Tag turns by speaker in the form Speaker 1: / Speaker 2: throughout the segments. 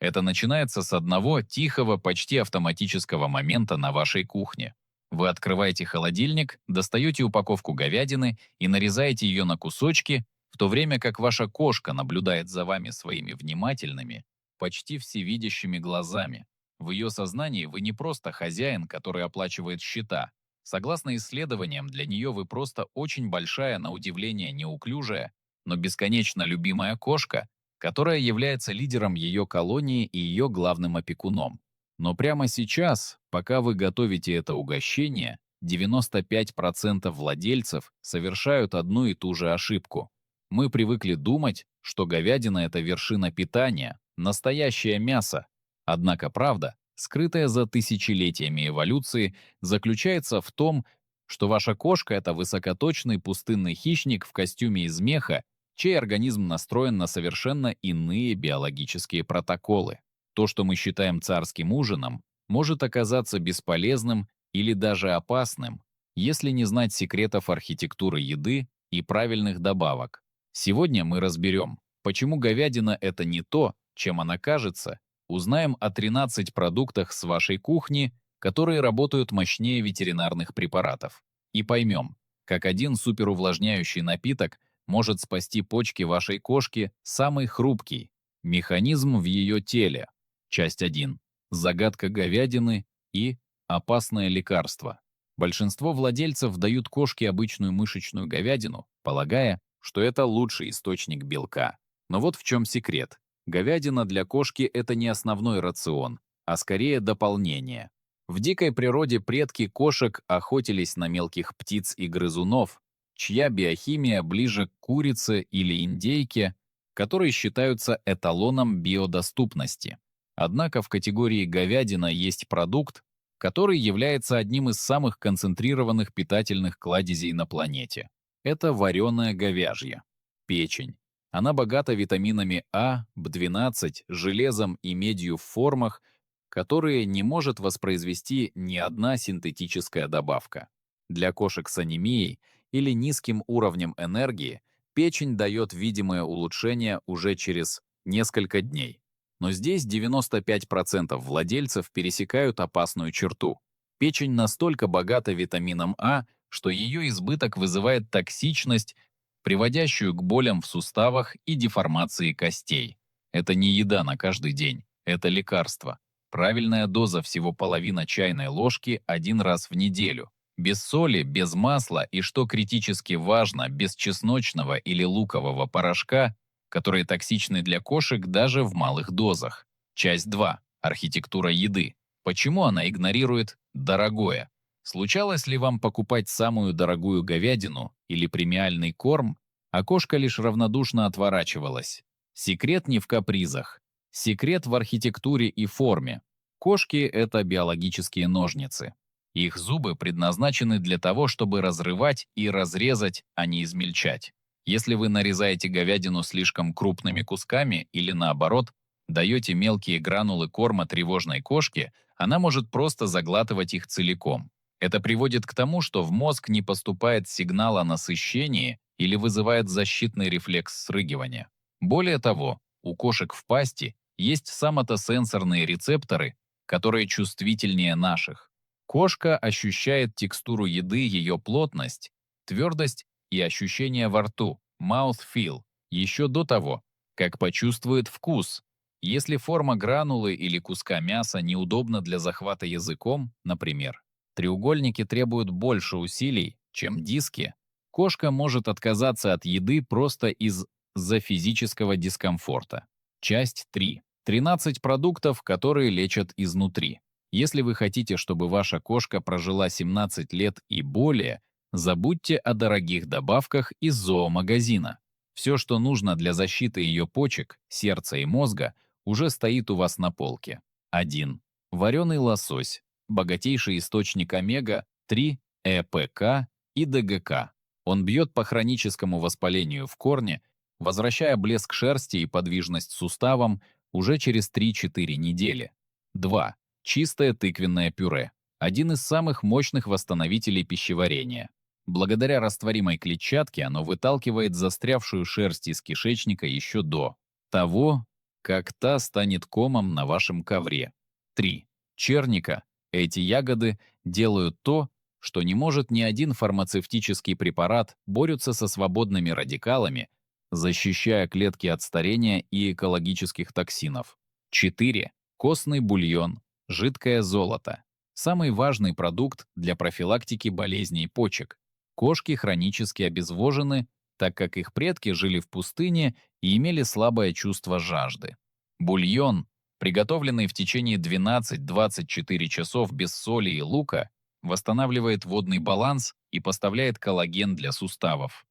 Speaker 1: Это начинается с одного тихого, почти автоматического момента на вашей кухне. Вы открываете холодильник, достаете упаковку говядины и нарезаете ее на кусочки, в то время как ваша кошка наблюдает за вами своими внимательными, почти всевидящими глазами. В ее сознании вы не просто хозяин, который оплачивает счета. Согласно исследованиям, для нее вы просто очень большая, на удивление неуклюжая, но бесконечно любимая кошка, которая является лидером ее колонии и ее главным опекуном. Но прямо сейчас, пока вы готовите это угощение, 95% владельцев совершают одну и ту же ошибку. Мы привыкли думать, что говядина — это вершина питания, настоящее мясо. Однако правда, скрытая за тысячелетиями эволюции, заключается в том, что ваша кошка — это высокоточный пустынный хищник в костюме из меха, чей организм настроен на совершенно иные биологические протоколы. То, что мы считаем царским ужином, может оказаться бесполезным или даже опасным, если не знать секретов архитектуры еды и правильных добавок. Сегодня мы разберем, почему говядина — это не то, чем она кажется, узнаем о 13 продуктах с вашей кухни, которые работают мощнее ветеринарных препаратов, и поймем, как один суперувлажняющий напиток может спасти почки вашей кошки, самый хрупкий — механизм в ее теле. Часть 1. Загадка говядины и опасное лекарство. Большинство владельцев дают кошке обычную мышечную говядину, полагая, что это лучший источник белка. Но вот в чем секрет. Говядина для кошки — это не основной рацион, а скорее дополнение. В дикой природе предки кошек охотились на мелких птиц и грызунов, чья биохимия ближе к курице или индейке, которые считаются эталоном биодоступности. Однако в категории говядина есть продукт, который является одним из самых концентрированных питательных кладезей на планете. Это вареная говяжья. Печень. Она богата витаминами А, В12, железом и медью в формах, которые не может воспроизвести ни одна синтетическая добавка. Для кошек с анемией или низким уровнем энергии печень дает видимое улучшение уже через несколько дней. Но здесь 95% владельцев пересекают опасную черту. Печень настолько богата витамином А, что ее избыток вызывает токсичность, приводящую к болям в суставах и деформации костей. Это не еда на каждый день, это лекарство. Правильная доза всего половина чайной ложки один раз в неделю. Без соли, без масла и, что критически важно, без чесночного или лукового порошка, которые токсичны для кошек даже в малых дозах. Часть 2. Архитектура еды. Почему она игнорирует дорогое? Случалось ли вам покупать самую дорогую говядину или премиальный корм, а кошка лишь равнодушно отворачивалась? Секрет не в капризах. Секрет в архитектуре и форме. Кошки — это биологические ножницы. Их зубы предназначены для того, чтобы разрывать и разрезать, а не измельчать. Если вы нарезаете говядину слишком крупными кусками или, наоборот, даете мелкие гранулы корма тревожной кошке, она может просто заглатывать их целиком. Это приводит к тому, что в мозг не поступает сигнал о насыщении или вызывает защитный рефлекс срыгивания. Более того, у кошек в пасти есть соматосенсорные рецепторы, которые чувствительнее наших. Кошка ощущает текстуру еды, ее плотность, твердость и ощущение во рту, mouthfeel, еще до того, как почувствует вкус. Если форма гранулы или куска мяса неудобна для захвата языком, например, треугольники требуют больше усилий, чем диски, кошка может отказаться от еды просто из-за физического дискомфорта. Часть 3. 13 продуктов, которые лечат изнутри. Если вы хотите, чтобы ваша кошка прожила 17 лет и более, забудьте о дорогих добавках из зоомагазина. Все, что нужно для защиты ее почек, сердца и мозга, уже стоит у вас на полке. 1. Вареный лосось. Богатейший источник омега-3, ЭПК и ДГК. Он бьет по хроническому воспалению в корне, возвращая блеск шерсти и подвижность суставам уже через 3-4 недели. 2. Чистое тыквенное пюре. Один из самых мощных восстановителей пищеварения. Благодаря растворимой клетчатке оно выталкивает застрявшую шерсть из кишечника еще до того, как та станет комом на вашем ковре. 3. Черника. Эти ягоды делают то, что не может ни один фармацевтический препарат, борются со свободными радикалами, защищая клетки от старения и экологических токсинов. 4. Костный бульон. Жидкое золото. Самый важный продукт для профилактики болезней почек. Кошки хронически обезвожены, так как их предки жили в пустыне и имели слабое чувство жажды. Бульон, приготовленный в течение 12-24 часов без соли и лука, восстанавливает водный баланс и поставляет коллаген для суставов.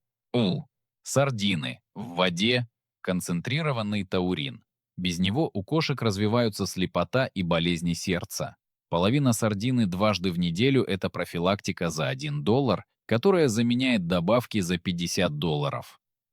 Speaker 1: Сардины. В воде концентрированный таурин. Без него у кошек развиваются слепота и болезни сердца. Половина сардины дважды в неделю – это профилактика за $1, которая заменяет добавки за $50.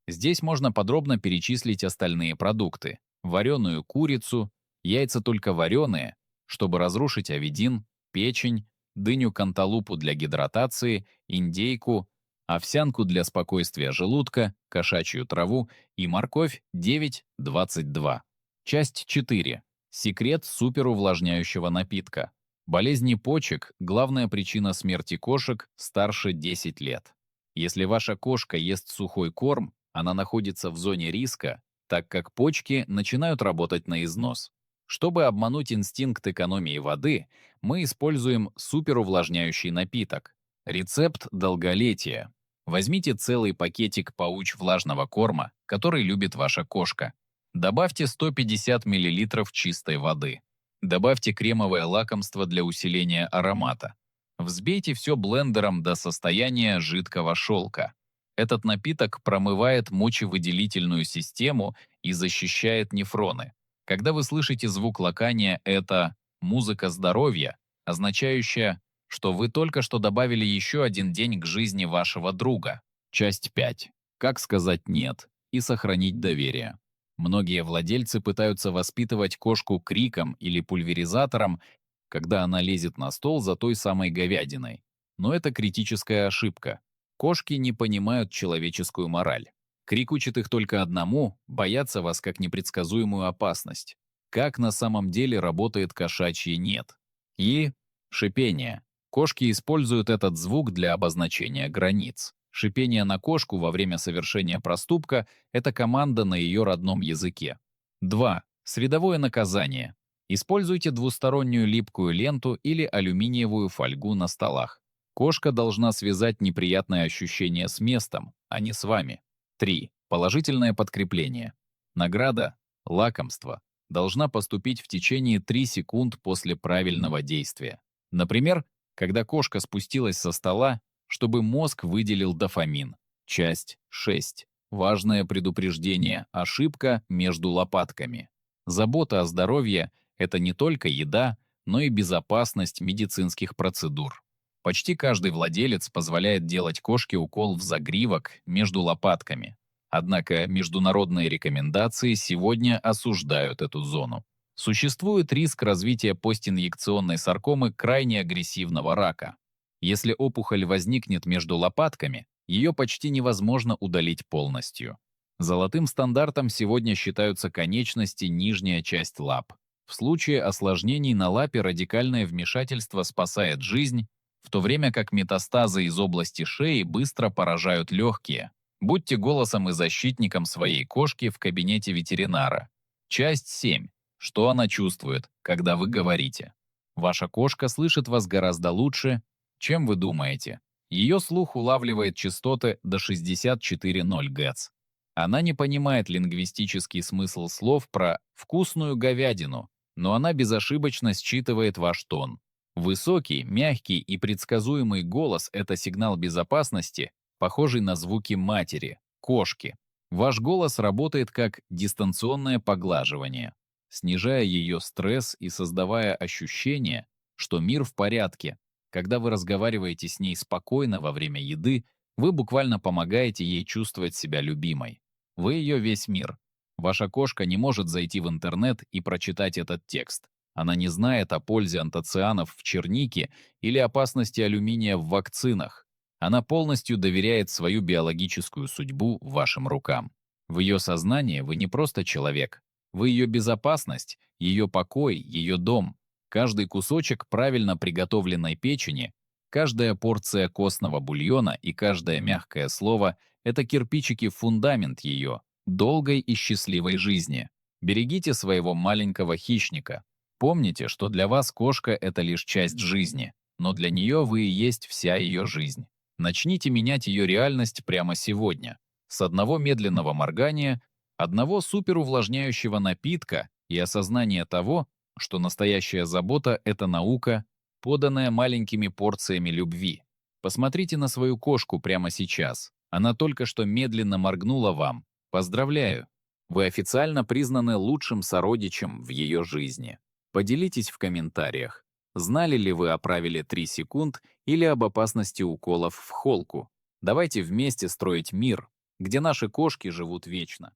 Speaker 1: Здесь можно подробно перечислить остальные продукты. Вареную курицу, яйца только вареные, чтобы разрушить авидин, печень, дыню-канталупу для гидратации, индейку, овсянку для спокойствия желудка, кошачью траву и морковь 9-22. Часть 4. Секрет суперувлажняющего напитка. Болезни почек – главная причина смерти кошек старше 10 лет. Если ваша кошка ест сухой корм, она находится в зоне риска, так как почки начинают работать на износ. Чтобы обмануть инстинкт экономии воды, мы используем суперувлажняющий напиток. Рецепт долголетия. Возьмите целый пакетик пауч влажного корма, который любит ваша кошка. Добавьте 150 мл чистой воды. Добавьте кремовое лакомство для усиления аромата. Взбейте все блендером до состояния жидкого шелка. Этот напиток промывает мочевыделительную систему и защищает нефроны. Когда вы слышите звук лакания, это музыка здоровья, означающая, что вы только что добавили еще один день к жизни вашего друга. Часть 5. Как сказать «нет» и сохранить доверие. Многие владельцы пытаются воспитывать кошку криком или пульверизатором, когда она лезет на стол за той самой говядиной. Но это критическая ошибка. Кошки не понимают человеческую мораль. Крик учит их только одному – бояться вас как непредсказуемую опасность. Как на самом деле работает кошачье «нет». И шипение. Кошки используют этот звук для обозначения границ. Шипение на кошку во время совершения проступка – это команда на ее родном языке. 2. Средовое наказание. Используйте двустороннюю липкую ленту или алюминиевую фольгу на столах. Кошка должна связать неприятное ощущение с местом, а не с вами. 3. Положительное подкрепление. Награда, лакомство, должна поступить в течение 3 секунд после правильного действия. Например, когда кошка спустилась со стола, чтобы мозг выделил дофамин. Часть 6. Важное предупреждение. Ошибка между лопатками. Забота о здоровье – это не только еда, но и безопасность медицинских процедур. Почти каждый владелец позволяет делать кошке укол в загривок между лопатками. Однако международные рекомендации сегодня осуждают эту зону. Существует риск развития постинъекционной саркомы крайне агрессивного рака. Если опухоль возникнет между лопатками, ее почти невозможно удалить полностью. Золотым стандартом сегодня считаются конечности, нижняя часть лап. В случае осложнений на лапе радикальное вмешательство спасает жизнь, в то время как метастазы из области шеи быстро поражают легкие. Будьте голосом и защитником своей кошки в кабинете ветеринара. Часть 7. Что она чувствует, когда вы говорите? Ваша кошка слышит вас гораздо лучше, чем вы думаете. Ее слух улавливает частоты до 64,0 Гц. Она не понимает лингвистический смысл слов про «вкусную говядину», но она безошибочно считывает ваш тон. Высокий, мягкий и предсказуемый голос – это сигнал безопасности, похожий на звуки матери, кошки. Ваш голос работает как дистанционное поглаживание, снижая ее стресс и создавая ощущение, что мир в порядке. Когда вы разговариваете с ней спокойно во время еды, вы буквально помогаете ей чувствовать себя любимой. Вы ее весь мир. Ваша кошка не может зайти в интернет и прочитать этот текст. Она не знает о пользе антоцианов в чернике или опасности алюминия в вакцинах. Она полностью доверяет свою биологическую судьбу вашим рукам. В ее сознании вы не просто человек. Вы ее безопасность, ее покой, ее дом. Каждый кусочек правильно приготовленной печени, каждая порция костного бульона и каждое мягкое слово — это кирпичики в фундамент ее долгой и счастливой жизни. Берегите своего маленького хищника. Помните, что для вас кошка — это лишь часть жизни, но для нее вы и есть вся ее жизнь. Начните менять ее реальность прямо сегодня. С одного медленного моргания, одного суперувлажняющего напитка и осознания того, что настоящая забота — это наука, поданная маленькими порциями любви. Посмотрите на свою кошку прямо сейчас. Она только что медленно моргнула вам. Поздравляю! Вы официально признаны лучшим сородичем в ее жизни. Поделитесь в комментариях. Знали ли вы о правиле 3 секунд или об опасности уколов в холку? Давайте вместе строить мир, где наши кошки живут вечно.